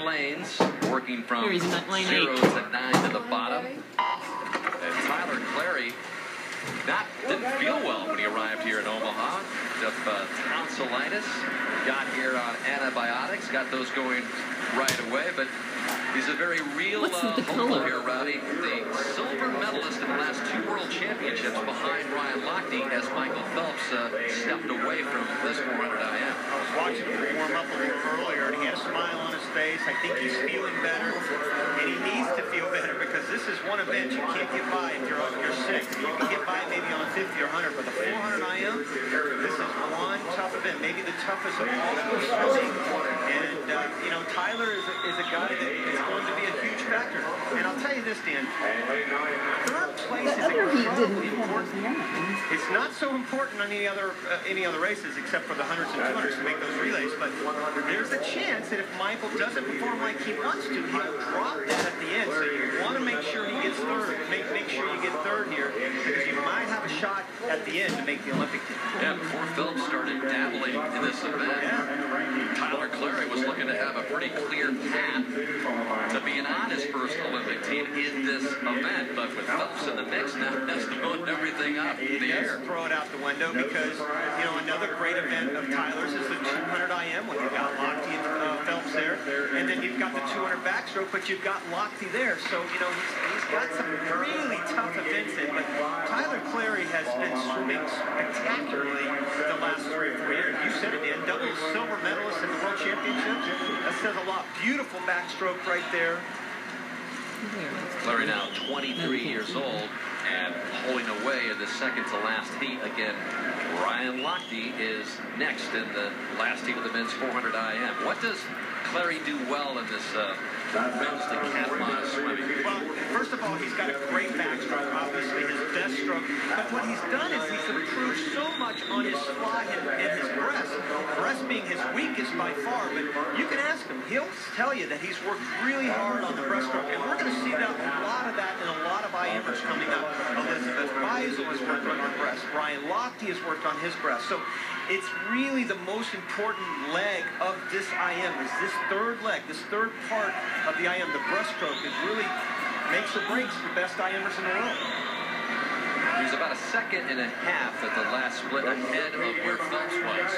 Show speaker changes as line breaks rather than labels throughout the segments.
lanes, working from
Here he's in lane
0
8.
to 9 to the bottom. And Tyler Clary didn't feel well when he arrived here in Omaha. Tonsillitis, got here on antibiotics, got those going right away, but he's a very real hopeful here, Rowdy. The silver medalist in the last 2 World Championships behind Ryan Lochte as Michael Phelps stepped away from this 400 IM.
I was watching him warm up a little earlier, and he had a smile on his face. I think he's feeling better, and he needs to feel better because this is one event you can't get by if you're sick. You can get by maybe on 50 or 100, but the 400 IM, this is one tough event, maybe the toughest of all for swimming. And, you know, Tyler is a guy that is going to be a huge factor. And I'll tell you this, Dan, third place is incredibly important. It's not so important on any other races except for the 100s and 200s to make those relays, but there's a chance that if Michael doesn't perform like he wants to, he'll drop that at the end. So you want to make sure he gets third, make sure you get third here, because you might have a shot at the end to make the Olympic team.
Yeah, before Phelps started dabbling in this event, Tyler Clary was looking to have a pretty clear path to being on his first Olympic team in this event. But with Phelps in the mix now, that's throwing everything up in the air.
Throw it out the window because, you know, another great event of Tyler's is the 200 IM when you've got Lochte and Phelps there. And then you've got the 200 backstroke, but you've got Lochte there. So, you know, he's got some really tough events in. But Tyler Clary has been swimming spectacularly the last 3 or 4 years. You said it, Dan. Double silver medalist in the World Championships. That says a lot. Beautiful backstroke right there.
Clary now 23 years old and pulling away in the second to last heat. Again, Ryan Lochte is next in the last heat of the men's 400 IM. What does Clary do well in this men's decathlon swimming?
Well, first of all, he's got a great backstroke, obviously his best stroke. But what he's done is he's improved so much on his fly and his breast. Breast being his weakest by far, but you can ask him. He'll tell you that he's worked really hard on the breaststroke, and we're going to see that a lot of that in a lot of IMers coming up. Elizabeth Beisel has worked on her breast. Ryan Lochte has worked on his breast. So it's really the most important leg of this IM is this third leg, this third part of the IM. The breaststroke is really makes or breaks the best IMers in the world.
He was about a second and a half at the last split ahead of where Phelps was.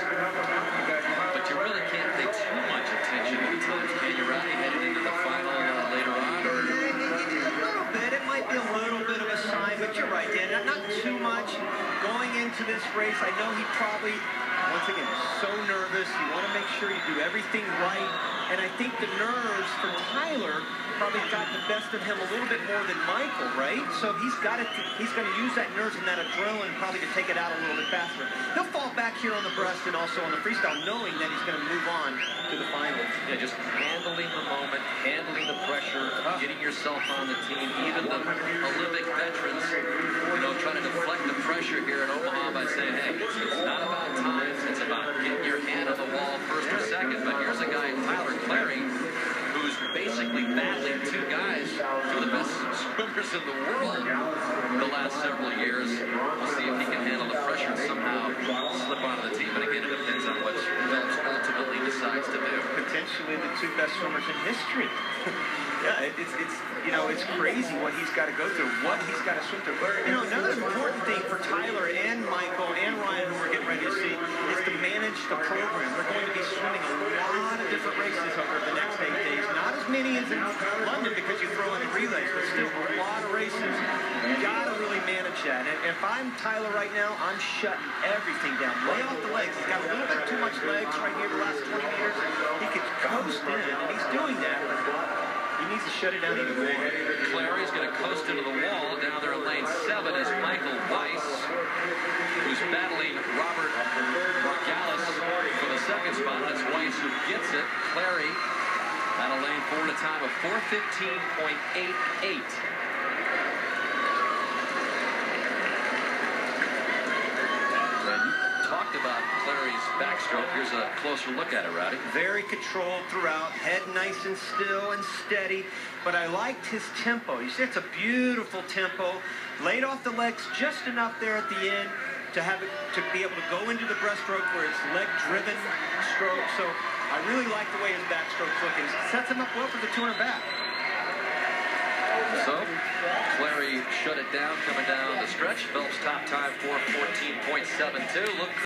But you really can't pay too much attention at times, can you, Rowdy, headed into the final later on? Or?
A little bit. It might be a little bit of a sign, but you're right, Dan. Not too much. Going into this race, I know he probably, once again, so nervous. You want to make sure you do everything right. And I think the nerves for Tyler probably got the best of him a little bit more than Michael, right? So he's going to use that nerves and that adrenaline probably to take it out a little bit faster. He'll fall back here on the breast and also on the freestyle, knowing that he's going to move on to the final.
Yeah, just handling the moment, handling the pressure, getting yourself on the team. Even the Olympic veterans, you know, trying to deflect the pressure here in Omaha by saying, hey, it's not about times, it's about getting your hand on the wall first or second. But here's a guy, Tyler Clary, who's basically battling 2 guys, 2 of the best swimmers in the world the last several years. We'll see if he can handle the pressure and somehow slip onto the team. But again, it depends on what Phelps ultimately decides to do.
Potentially the 2 best swimmers in history. Yeah, it's crazy what he's got to go through, what he's got to swim through. You know, another important thing for Tyler and Michael and Ryan, who we're getting ready to see, is to manage the program. They're going to be swimming a lot of different races over the next 8 days. Not as many as in London because you throw in the relays, but still a lot of races. You got to really manage that. And if I'm Tyler right now, I'm shutting everything down. Lay off the legs. He's got a little bit too much legs right here the last 20 meters. He could coast in, and he's doing that. He needs to shut it down even more.
Clary's going to coast into the wall. Down there in lane 7 is Michael Weiss, who's battling Robert Margalis for the second spot. That's Weiss who gets it. Clary out of lane 4 at a time of 4:15.88. Talked about Clary's backstroke. Here's a closer look at it, Rowdy.
Very controlled throughout, head nice and still and steady, but I liked his tempo. You see, it's a beautiful tempo. Laid off the legs just enough there at the end to have it to be able to go into the breaststroke where it's leg-driven stroke. So I really like the way his backstroke's looking. Sets him up well for the 200 back.
So, Clary shut it down coming down the stretch. Phelps top time 4:14.72. Look.